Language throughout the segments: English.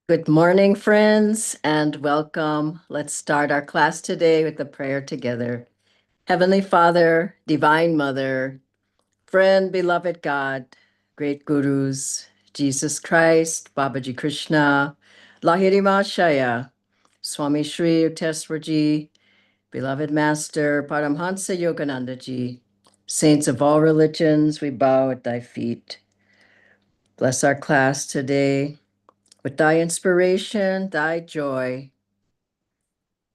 Good morning, friends, and welcome. Let's start our class today with a prayer together. Heavenly Father, Divine Mother, friend, beloved God, great gurus, Jesus Christ, Babaji Krishna, Lahirima Shaya, Swami Shri Yukteswarji, beloved Master, Paramhansa Yoganandaji, saints of all religions, we bow at thy feet. Bless our class today with thy inspiration, thy joy,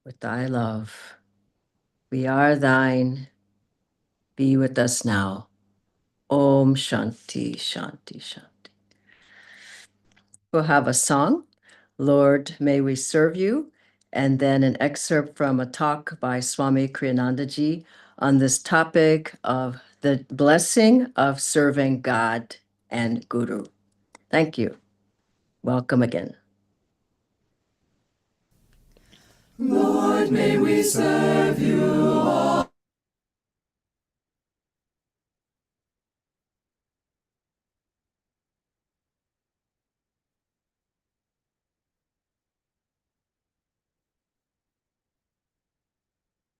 with thy love. We are thine. Be with us now. Om Shanti, Shanti, Shanti. We'll have a song, Lord, May We Serve You, and then an excerpt from a talk by Swami Kriyanandaji on this topic of the blessing of serving God and Guru. Thank you. Welcome again. Lord, may we serve you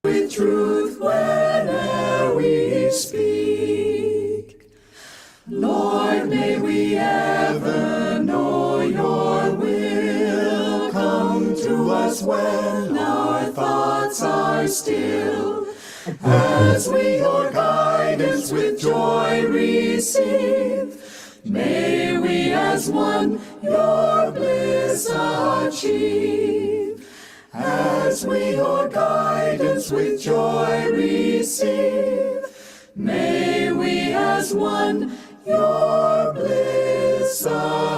with truth whene'er we speak. Lord, may we ever know your will. Come to us when our thoughts are still, as we your guidance with joy receive. May we as one your bliss achieve. As we your guidance with joy receive, may we as one your bliss achieve.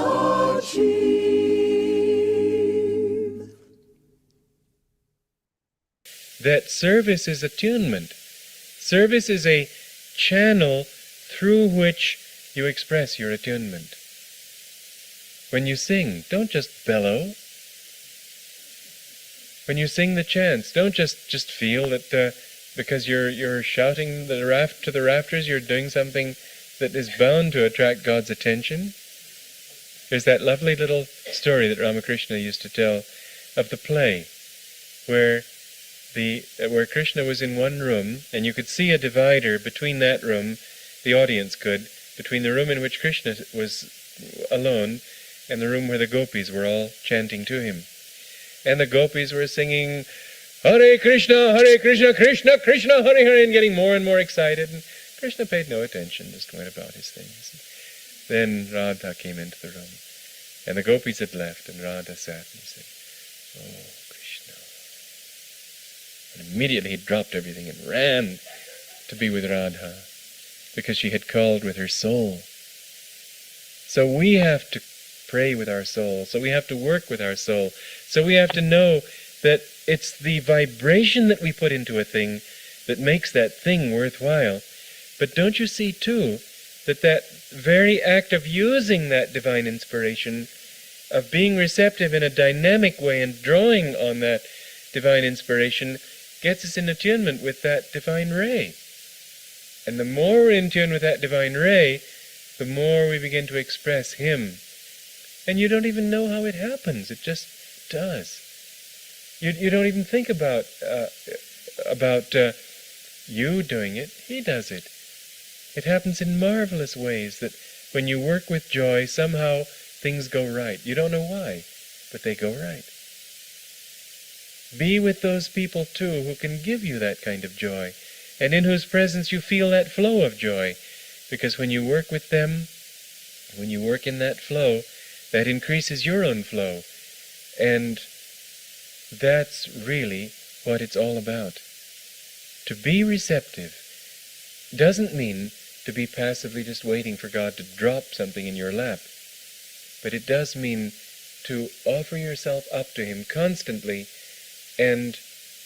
That service is attunement. Service is a channel through which you express your attunement. When you sing, don't just bellow. When you sing the chants, don't just feel that because you're shouting to the rafters, you're doing something that is bound to attract God's attention. There's that lovely little story that Ramakrishna used to tell of the play where Krishna was in one room, and you could see a divider between that room, the audience could, between the room in which Krishna was alone and the room where the gopis were all chanting to him. And the gopis were singing, Hare Krishna, Krishna Krishna, Hare Hare, and getting more and more excited. And Krishna paid no attention, just went about his things. Then Radha came into the room, and the gopis had left, and Radha sat and said, Oh, Krishna. And immediately he dropped everything and ran to be with Radha, because she had called with her soul. So we have to pray with our soul. So we have to work with our soul. So we have to know that it's the vibration that we put into a thing that makes that thing worthwhile. But don't you see, too, that very act of using that divine inspiration, of being receptive in a dynamic way and drawing on that divine inspiration, gets us in attunement with that divine ray. And the more we're in tune with that divine ray, the more we begin to express Him. And you don't even know how it happens. It just does. You don't even think about you doing it. He does it. It happens in marvelous ways that when you work with joy, somehow things go right. You don't know why, but they go right. Be with those people, too, who can give you that kind of joy, and in whose presence you feel that flow of joy. Because when you work with them, when you work in that flow, that increases your own flow. And that's really what it's all about. To be receptive doesn't mean to be passively just waiting for God to drop something in your lap. But it does mean to offer yourself up to Him constantly and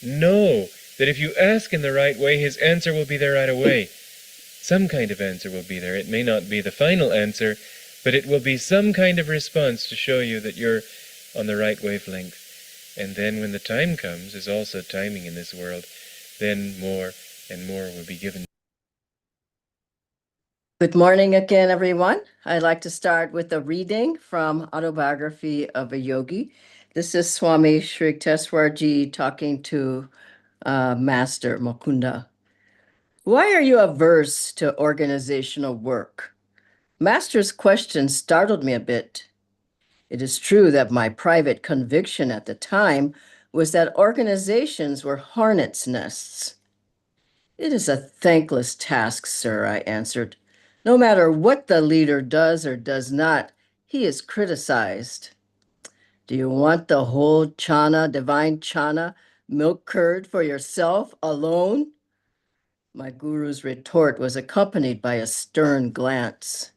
know that if you ask in the right way, His answer will be there right away. Some kind of answer will be there. It may not be the final answer, but it will be some kind of response to show you that you're on the right wavelength. And then when the time comes, there's also timing in this world, then more and more will be given. Good morning again, everyone. I'd like to start with a reading from Autobiography of a Yogi. This is Swami Sri Teswarji talking to Master Mukunda. Why are you averse to organizational work? Master's question startled me a bit. It is true that my private conviction at the time was that organizations were hornets' nests. It is a thankless task, sir, I answered. No matter what the leader does or does not, he is criticized. Do you want the whole chana, divine chana, milk curd for yourself alone? My guru's retort was accompanied by a stern glance.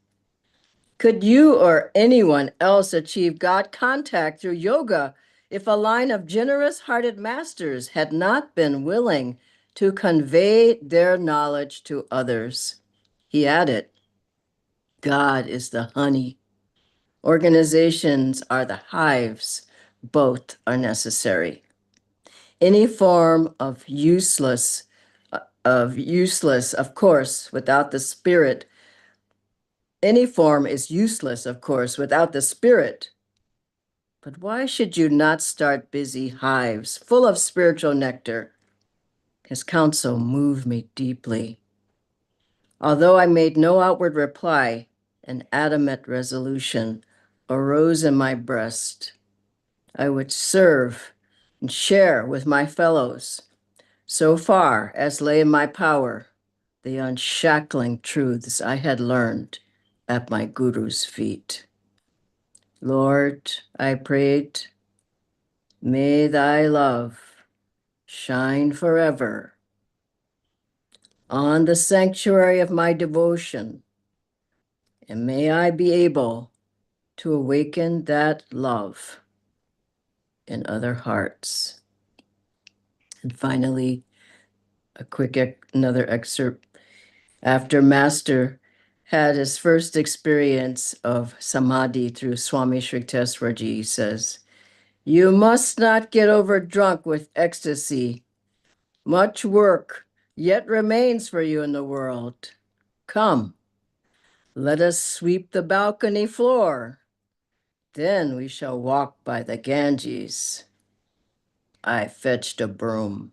Could you or anyone else achieve God contact through yoga if a line of generous hearted masters had not been willing to convey their knowledge to others? He added, God is the honey. Organizations are the hives. Both are necessary. Any form of useless, of course, without the spirit. Any form is useless, of course, without the spirit. But why should you not start busy hives full of spiritual nectar? His counsel moved me deeply. Although I made no outward reply, an adamant resolution arose in my breast. I would serve and share with my fellows, so far as lay in my power, the unshackling truths I had learned at my Guru's feet. Lord, I prayed, may thy love shine forever on the sanctuary of my devotion, and may I be able to awaken that love in other hearts. And finally, another excerpt. After Master had his first experience of samadhi through Swami Sri Teswarji, he says, "You must not get over drunk with ecstasy. Much work yet remains for you in the world. Come, let us sweep the balcony floor. Then we shall walk by the Ganges." I fetched a broom.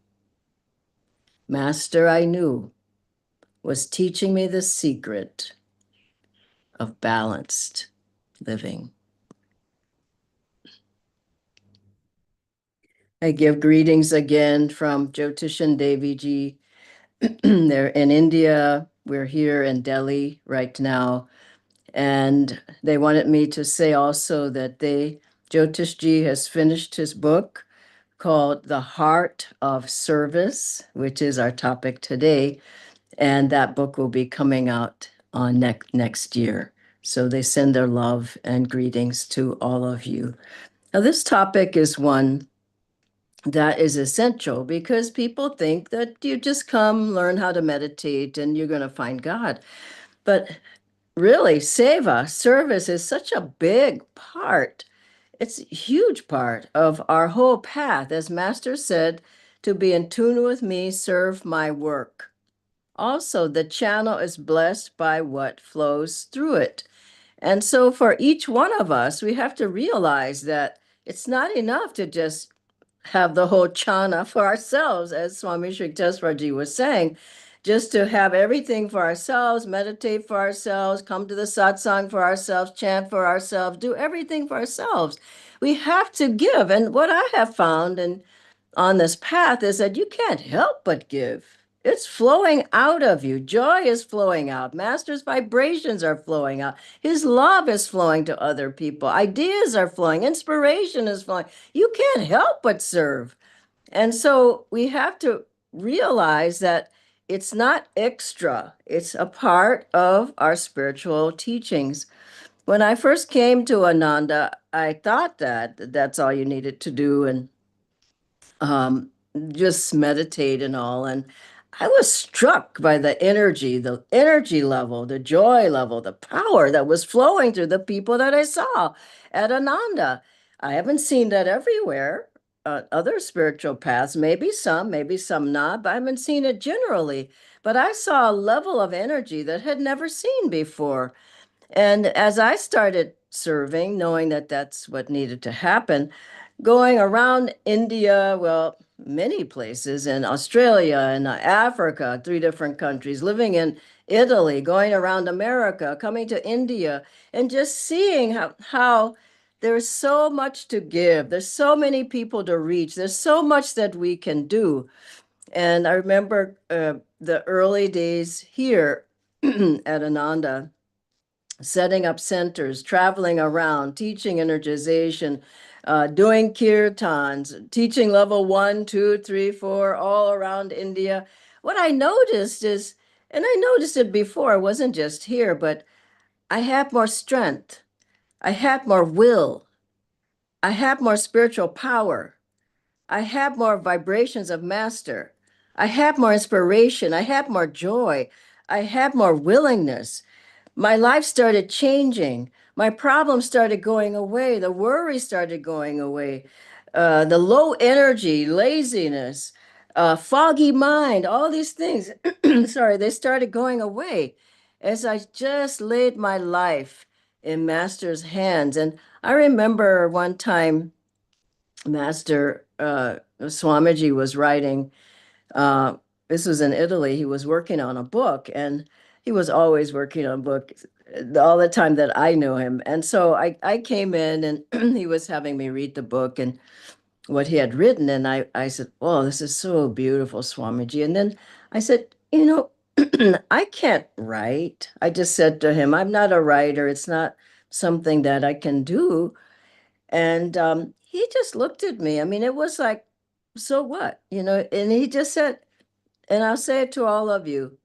Master, I knew, was teaching me the secret of balanced living. I give greetings again from Jyotishan Devi Ji. They're in India. We're here in Delhi right now. And they wanted me to say also that Jyotish Ji has finished his book called The Heart of Service, which is our topic today. And that book will be coming out on next year. So they send their love and greetings to all of you. Now, this topic is one that is essential because people think that you just come learn how to meditate and you're going to find God. But really, seva, service, is such a big part. It's a huge part of our whole path. As Master said, to be in tune with me, serve my work. Also, the channel is blessed by what flows through it. And so for each one of us, we have to realize that it's not enough to just have the whole chana for ourselves, as Swami Sri Teswarji was saying, just to have everything for ourselves, meditate for ourselves, come to the satsang for ourselves, chant for ourselves, do everything for ourselves. We have to give. And what I have found and on this path is that you can't help but give. It's flowing out of you. Joy is flowing out. Master's vibrations are flowing out. His love is flowing to other people. Ideas are flowing. Inspiration is flowing. You can't help but serve. And so we have to realize that it's not extra, it's a part of our spiritual teachings. When I first came to Ananda, I thought that that's all you needed to do and um, just meditate and all. And I was struck by the energy level, the joy level, the power that was flowing through the people that I saw at Ananda. I haven't seen that everywhere. other spiritual paths, maybe some not, but I haven't seen it generally. But I saw a level of energy that had never seen before. And as I started serving, knowing that that's what needed to happen, going around India, well, many places in Australia and Africa, three different countries, living in Italy, going around America, coming to India, and just seeing how there's so much to give. There's so many people to reach. There's so much that we can do. And I remember the early days here at Ananda, setting up centers, traveling around, teaching energization, doing kirtans, teaching level 1, 2, 3, 4, all around India. What I noticed is, and I noticed it before, it wasn't just here, but I had more strength. I had more will. I had more spiritual power. I had more vibrations of master. I had more inspiration. I had more joy. I had more willingness. My life started changing. My problems started going away. The worry started going away. The low energy, laziness, foggy mind, all these things, sorry, they started going away as I just laid my life in Master's hands. And I remember one time Master Swamiji was writing, uh, this was in Italy. He was working on a book, and he was always working on books all the time that I knew him. And so I came in, and he was having me read the book and what he had written. And I said, "Oh, this is so beautiful, Swamiji." And then I said, I can't write. I just said to him, I'm not a writer. It's not something that I can do. And he just looked at me. I mean, it was like, so what? And he just said, and I'll say it to all of you,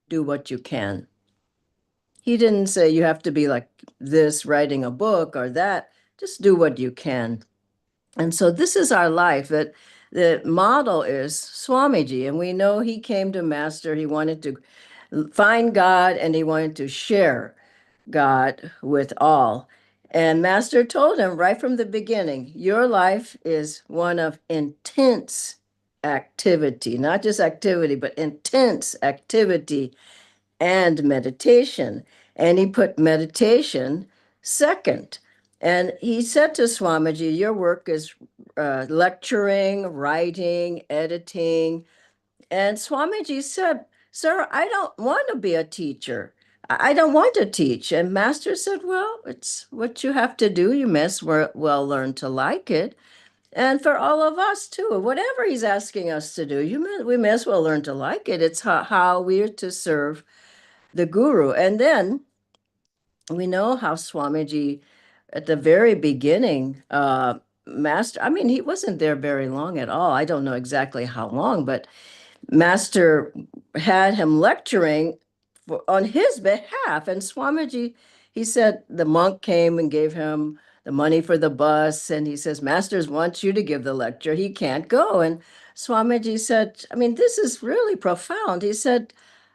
do what you can. He didn't say you have to be like this, writing a book or that. Just do what you can. And so this is our life. That the model is Swamiji, and we know he came to Master. He wanted to find God and he wanted to share God with all. And Master told him right from the beginning, your life is one of intense activity, not just activity, but intense activity and meditation. And he put meditation second. And he said to Swamiji, your work is lecturing, writing, editing. And Swamiji said, Sir, I don't want to be a teacher. I don't want to teach. And Master said, well, it's what you have to do. You must well learn to like it. And for all of us too, whatever he's asking us to do, we may as well learn to like it. It's how we are to serve the guru. And then we know how Swamiji, at the very beginning, Master, I mean, he wasn't there very long at all. I don't know exactly how long, but Master had him lecturing on his behalf. And Swamiji, he said the monk came and gave him the money for the bus. And he says, Masters wants you to give the lecture. He can't go. And Swamiji said, I mean, this is really profound. He said,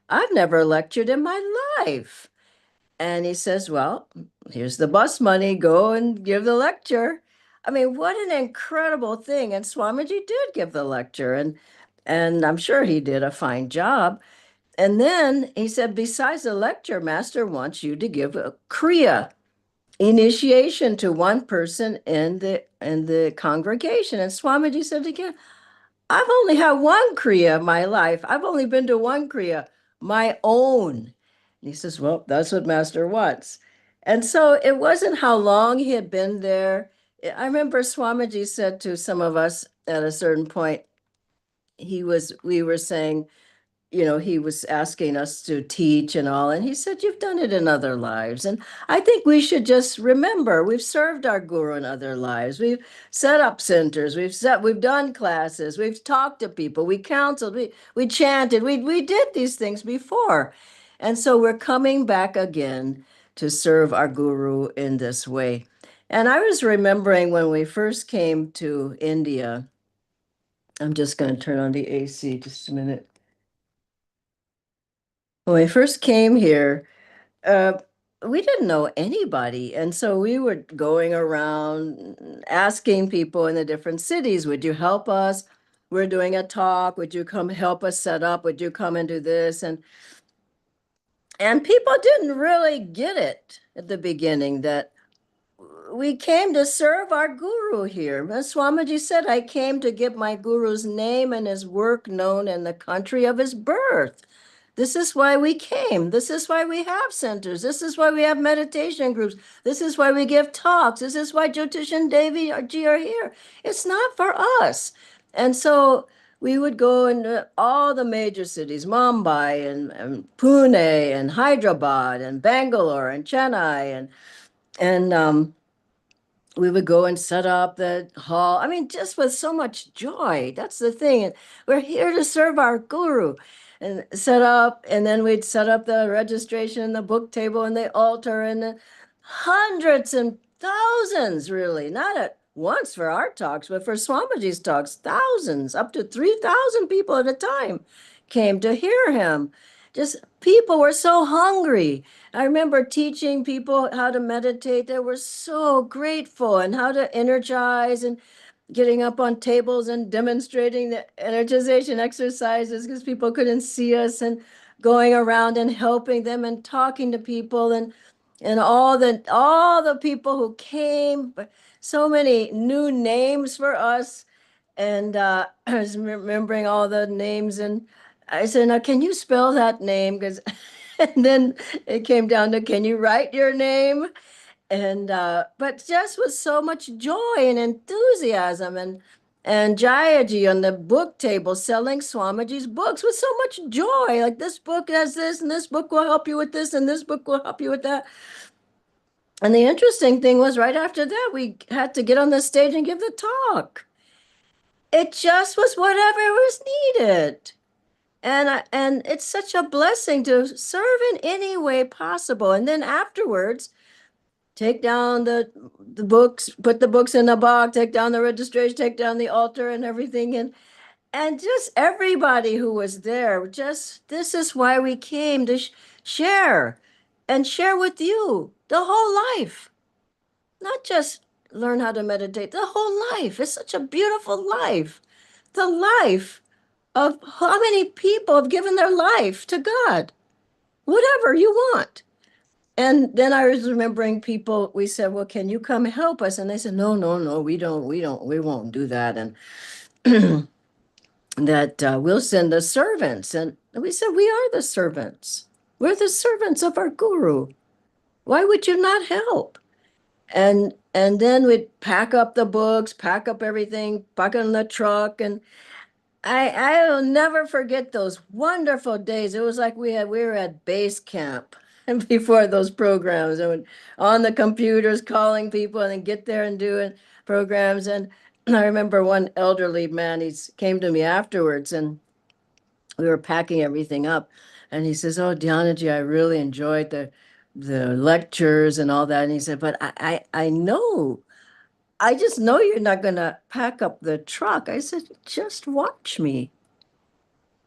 I've never lectured in my life. And he says, well, here's the bus money. Go and give the lecture. I mean, what an incredible thing. And Swamiji did give the lecture, and I'm sure he did a fine job. And then he said, besides the lecture, Master wants you to give a Kriya initiation to one person in the congregation. And Swamiji said again, I've only had one Kriya in my life. I've only been to one Kriya, my own. And he says, well, that's what Master wants. And so it wasn't how long he had been there. I remember Swamiji said to some of us at a certain point, we were saying, he was asking us to teach and all, and he said, you've done it in other lives. And I think we should just remember we've served our guru in other lives. We've set up centers, we've done classes, we've talked to people, we counseled, we chanted, we did these things before. And so we're coming back again to serve our guru in this way. And I was remembering when we first came to India, I'm just going to turn on the AC just a minute. When we first came here, uh, we didn't know anybody. And so we were going around asking people in the different cities, would you help us? We're doing a talk. Would you come help us set up? Would you come and do this? And people didn't really get it at the beginning that we came to serve our guru here. As Swamiji said, I came to get my guru's name and his work known in the country of his birth. This is why we came. This is why we have centers. This is why we have meditation groups. This is why we give talks. This is why Jyotish and Devi ji are here. It's not for us. And so we would go into all the major cities, Mumbai and Pune and Hyderabad and Bangalore and Chennai and we would go and set up the hall. I mean, just with so much joy. That's the thing. And we're here to serve our guru and set up, and then we'd set up the registration, the book table, and the altar, and the hundreds and thousands, really, not at once for our talks, but for Swamiji's talks, thousands, up to 3,000 people at a time came to hear him. Just people were so hungry. I remember teaching people how to meditate. They were so grateful and how to energize and getting up on tables and demonstrating the energization exercises because people couldn't see us and going around and helping them and talking to people and all the people who came, so many new names for us. And I was remembering all the names and I said, now, can you spell that name? Because, and then it came down to, can you write your name? And, but just with so much joy and enthusiasm and Jayaji on the book table selling Swamiji's books with so much joy. Like this book has this, and this book will help you with this, and this book will help you with that. And the interesting thing was right after that, we had to get on the stage and give the talk. It just was whatever was needed. And it's such a blessing to serve in any way possible. And then afterwards, take down the books, put the books in the box, take down the registration, take down the altar and everything. And just everybody who was there, just this is why we came to share and share with you the whole life, not just learn how to meditate, the whole life. It's such a beautiful life. The life of how many people have given their life to God, whatever you want. And then I was remembering people, we said, well, can you come help us? And they said, no, no, no, we won't do that. And that we'll send the servants. And we said, we are the servants. We're the servants of our guru. Why would you not help? And then we'd pack up the books, pack up everything, pack it in the truck, and I will never forget those wonderful days. It was like we were at base camp and before those programs and on the computers calling people and then get there and doing programs. And I remember one elderly man, he came to me afterwards and we were packing everything up. And he says, oh, Dhyanaji, I really enjoyed the lectures and all that. And he said, but I know, I just know you're not going to pack up the truck. I said, just watch me.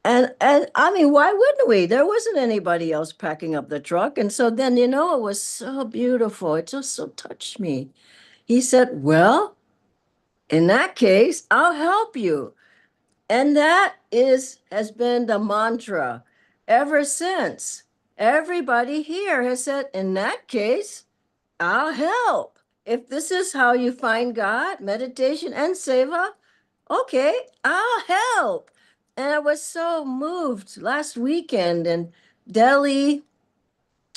And I mean, why wouldn't we? There wasn't anybody else packing up the truck. And so then, it was so beautiful. It just so touched me. He said, well, in that case, I'll help you. And that has been the mantra ever since. Everybody here has said, in that case, I'll help. If this is how you find God, meditation and seva, okay, I'll help. And I was so moved last weekend in Delhi.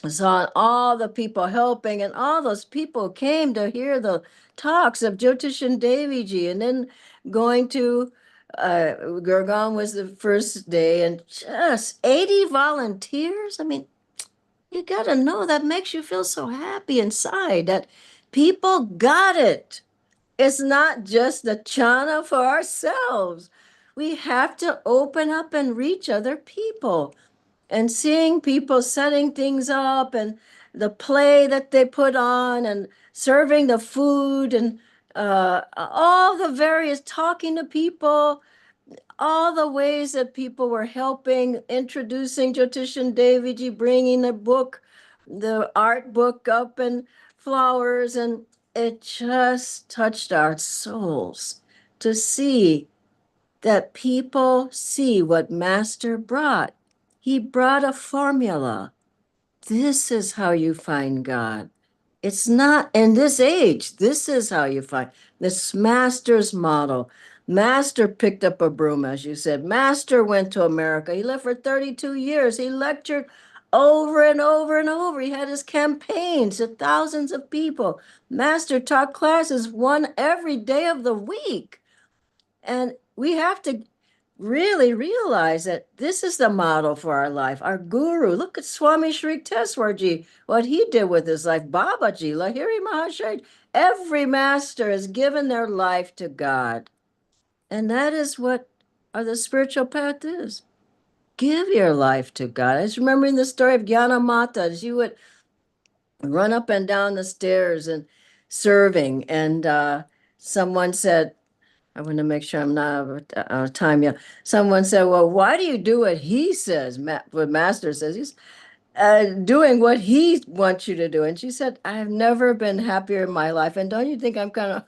I saw all the people helping, and all those people came to hear the talks of Jyotish and Devi ji, and then going to Gurgaon was the first day, and just 80 volunteers. I mean, you got to know that makes you feel so happy inside that people got it. It's not just the chana for ourselves. We have to open up and reach other people. And seeing people setting things up and the play that they put on and serving the food and all the various talking to people, all the ways that people were helping, introducing Jyotish and Deviji, bringing the book the art book up and flowers, and it just touched our souls to see that people see what Master brought. He brought a formula. This is how you find God. It's not in this age. This is how you find this Master's model. Master picked up a broom, as you said. Master went to America. He lived for 32 years. He lectured over and over and over. He had his campaigns to thousands of people. Master taught classes one every day of the week. And we have to really realize that this is the model for our life. Our guru. Look at Swami Shri Teswarji, what he did with his life. Babaji, Lahiri Mahashaya. Every master has given their life to God. And that is what the spiritual path is. Give your life to God. I was remembering the story of Jnana Mata. She would run up and down the stairs and serving. And someone said, I want to make sure I'm not out of time yet. Someone said, well, why do you do what he says? What Master says. He's doing what he wants you to do. And she said, I have never been happier in my life. And don't you think I'm kind of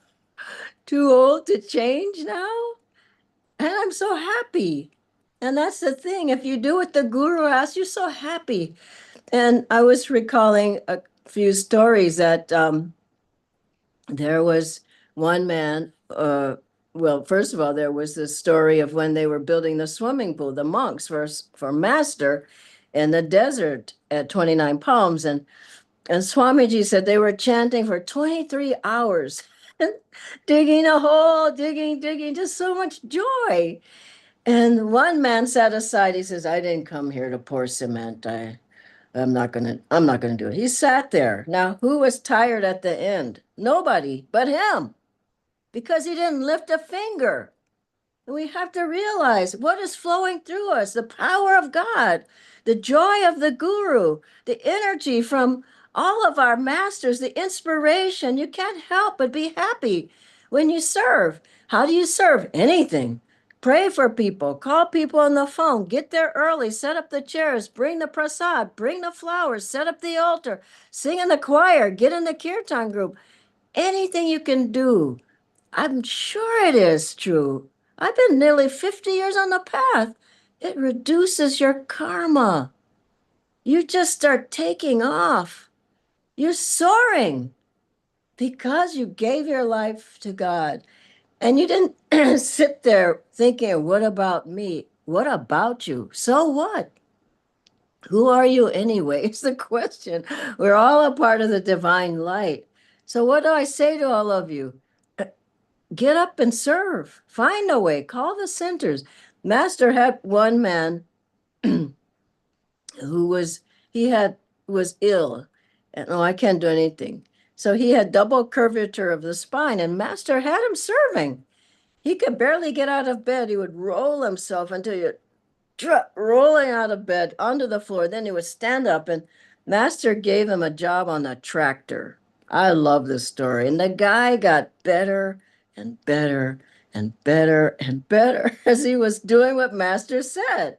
too old to change now? And I'm so happy. And that's the thing. If you do what the guru asks, you're so happy. And I was recalling a few stories that there was one man, well, first of all, there was the story of when they were building the swimming pool, the monks for Master in the desert at 29 Palms. And Swamiji said they were chanting for 23 hours, digging a hole, digging, just so much joy. And one man sat aside. He says, I didn't come here to pour cement. I'm not gonna do it. He sat there. Now, who was tired at the end? Nobody but him, because he didn't lift a finger. And we have to realize what is flowing through us, the power of God, the joy of the guru, the energy from all of our masters, the inspiration. You can't help but be happy when you serve. How do you serve? Anything. Pray for people, call people on the phone, get there early, set up the chairs, bring the prasad, bring the flowers, set up the altar, sing in the choir, get in the kirtan group. Anything you can do. I'm sure it is true. I've been nearly 50 years on the path. It reduces your karma. You just start taking off. You're soaring because you gave your life to God. And you didn't sit there thinking, what about me? What about you? So what? Who are you anyway? It's the question. We're all a part of the divine light. So, what do I say to all of you? Get up and serve. Find a way. Call the centers. Master had one man who was ill. And oh, I can't do anything. So he had double curvature of the spine, and Master had him serving. He could barely get out of bed. He would roll himself until you rolling out of bed onto the floor. Then he would stand up, and Master gave him a job on the tractor. I love this story. And the guy got better and better and better and better as he was doing what Master said.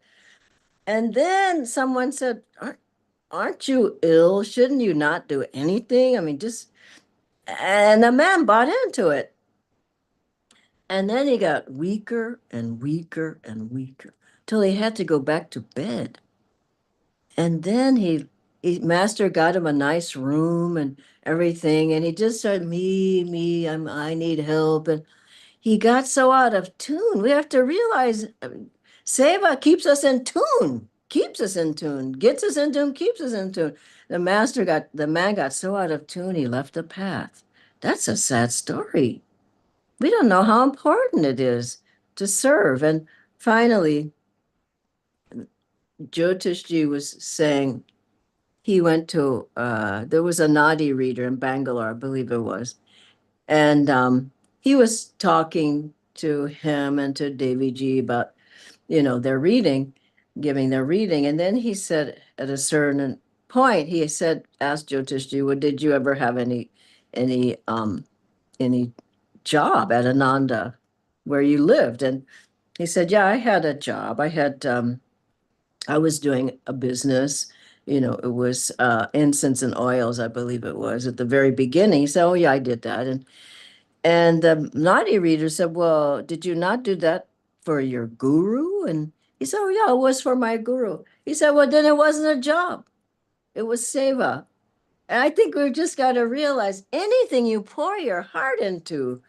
And then someone said, aren't you ill? Shouldn't you not do anything? I mean, just, and the man bought into it. And then he got weaker and weaker and weaker till he had to go back to bed. And then Master got him a nice room and everything. And he just started, I need help. And he got so out of tune. We have to realize Seva keeps us in tune, keeps us in tune, gets us in tune, keeps us in tune. The man got so out of tune, he left the path. That's a sad story. We don't know how important it is to serve. And finally, Jyotishji was saying he went to, there was a Nadi reader in Bangalore, I believe it was. And he was talking to him and to Devi Ji about, their reading, giving their reading. And then he said at a certain point, he said, asked Jyotishji, well, did you ever have any, any job at Ananda where you lived? And he said, yeah, I had a job. I was doing a business It was incense and oils, I believe it was at the very beginning. He said, "Oh yeah, I did that." And the naughty reader said, "Well, did you not do that for your guru?" And he said, "Oh yeah, it was for my guru." He said, "Well, then it wasn't a job. It was seva." And I think we've just got to realize anything you pour your heart into,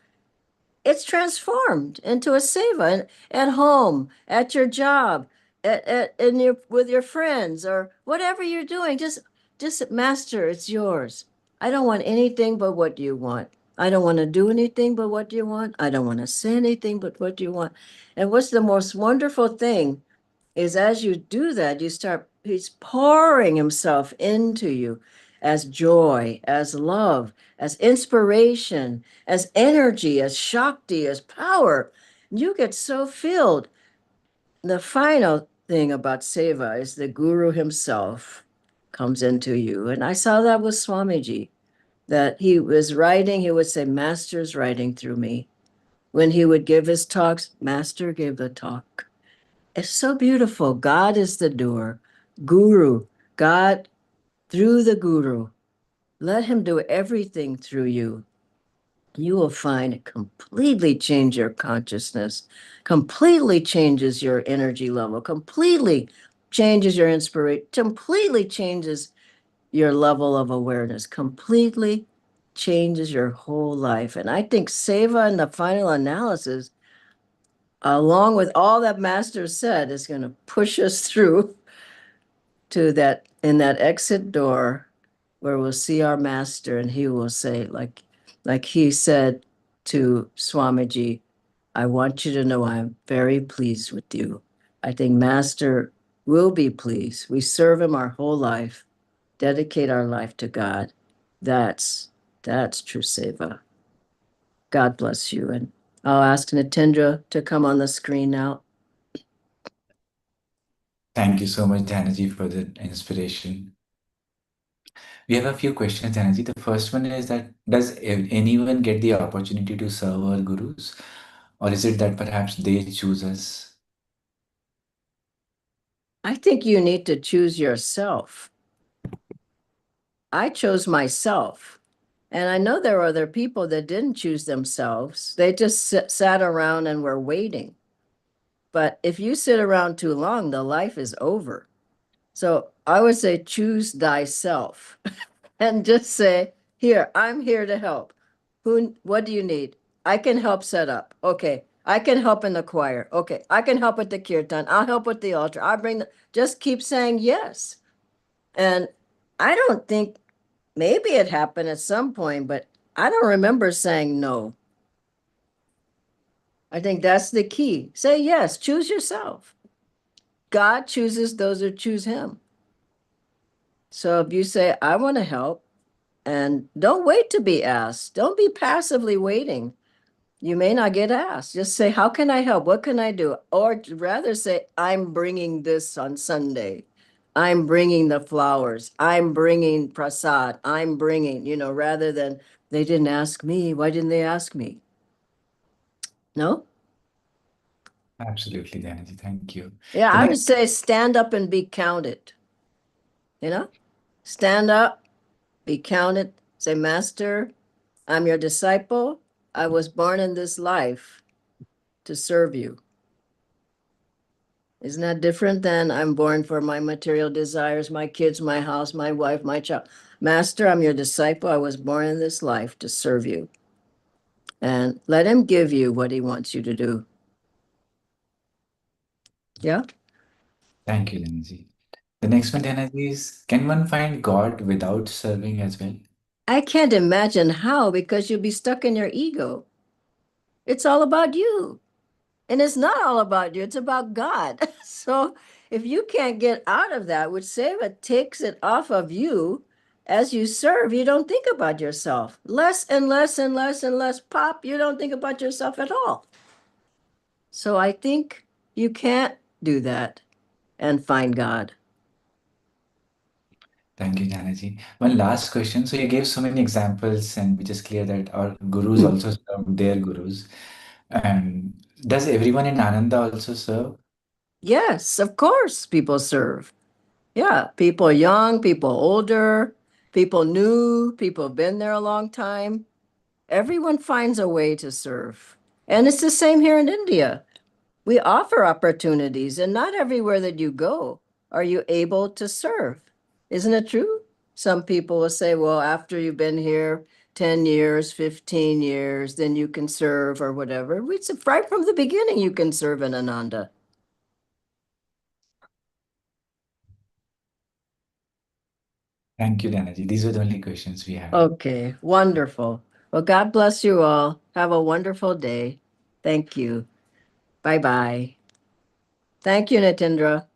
it's transformed into a seva at home, at your job, in your with your friends, or whatever you're doing. Just master, it's yours. I don't want anything but what you want. I don't want to do anything but what you want. I don't want to say anything but what you want. And what's the most wonderful thing is as you do that, he's pouring himself into you as joy, as love, as inspiration, as energy, as shakti, as power. You get so filled. The final thing about seva is the guru himself comes into you. And I saw that with Swamiji, that he was writing, he would say, Master's writing through me. When he would give his talks, Master gave the talk. It's so beautiful. God is the doer. Guru, God through the guru. Let him do everything through you. You will find it completely change your consciousness, completely changes your energy level, completely changes your inspiration, completely changes your level of awareness, completely changes your whole life. And I think Seva in the final analysis, along with all that Master said, is going to push us through to that in that exit door where we'll see our master and he will say, like he said to Swamiji, I want you to know I'm very pleased with you. I think Master will be pleased. We serve him our whole life, dedicate our life to God. That's that's true seva. God bless you. And I'll ask Natendra to come on the screen now. Thank you so much, Dhanaji, for the inspiration. We have a few questions, Dhanaji. The first one is that does anyone get the opportunity to serve our gurus, or is it that perhaps they choose us? I think you need to choose yourself. I chose myself. And I know there are other people that didn't choose themselves. They just sat around and were waiting. But if you sit around too long, the life is over. So I would say choose thyself and just say, here, I'm here to help. What do you need? I can help set up. Okay. I can help in the choir. Okay. I can help with the kirtan. I'll help with the altar. Just keep saying yes. And I don't think maybe it happened at some point, but I don't remember saying no. I think that's the key. Say yes, choose yourself. God chooses those who choose him. So if you say, I want to help, and don't wait to be asked, don't be passively waiting. You may not get asked. Just say, how can I help? What can I do? Or rather say, I'm bringing this on Sunday. I'm bringing the flowers. I'm bringing prasad. I'm bringing, rather than they didn't ask me. Why didn't they ask me? No? Absolutely, Dhanaji. Thank you. Yeah, The I would next, say stand up and be counted. You know, stand up, be counted. Say, Master, I'm your disciple. I was born in this life to serve you. Isn't that different than I'm born for my material desires, my kids, my house, my wife, my child? Master, I'm your disciple. I was born in this life to serve you. And let him give you what he wants you to do. Yeah? thank you, Dhanaji. The next one, Dhanaji, is can one find God without serving as well? I can't imagine how because you'll be stuck in your ego. It's all about you. And it's not all about you, it's about God. So if you can't get out of that, which Seva takes it off of you as you serve, you don't think about yourself. Less and less and less and less pop, you don't think about yourself at all. So I think you can't do that and find God. Thank you, Janaji. One last question. So you gave so many examples, and which is clear that our gurus also serve their gurus. And does everyone in Ananda also serve? Yes, of course, people serve. Yeah, people young, people older, people new, people been there a long time. Everyone finds a way to serve. And it's the same here in India. We offer opportunities, and not everywhere that you go are you able to serve. Isn't it true? Some people will say, well, after you've been here 10 years, 15 years, then you can serve or whatever. It's right from the beginning you can serve in Ananda. Thank you, Danaji. These were the only questions we had. Okay, wonderful. Well, God bless you all. Have a wonderful day. Thank you. Bye bye. Thank you, Natindra.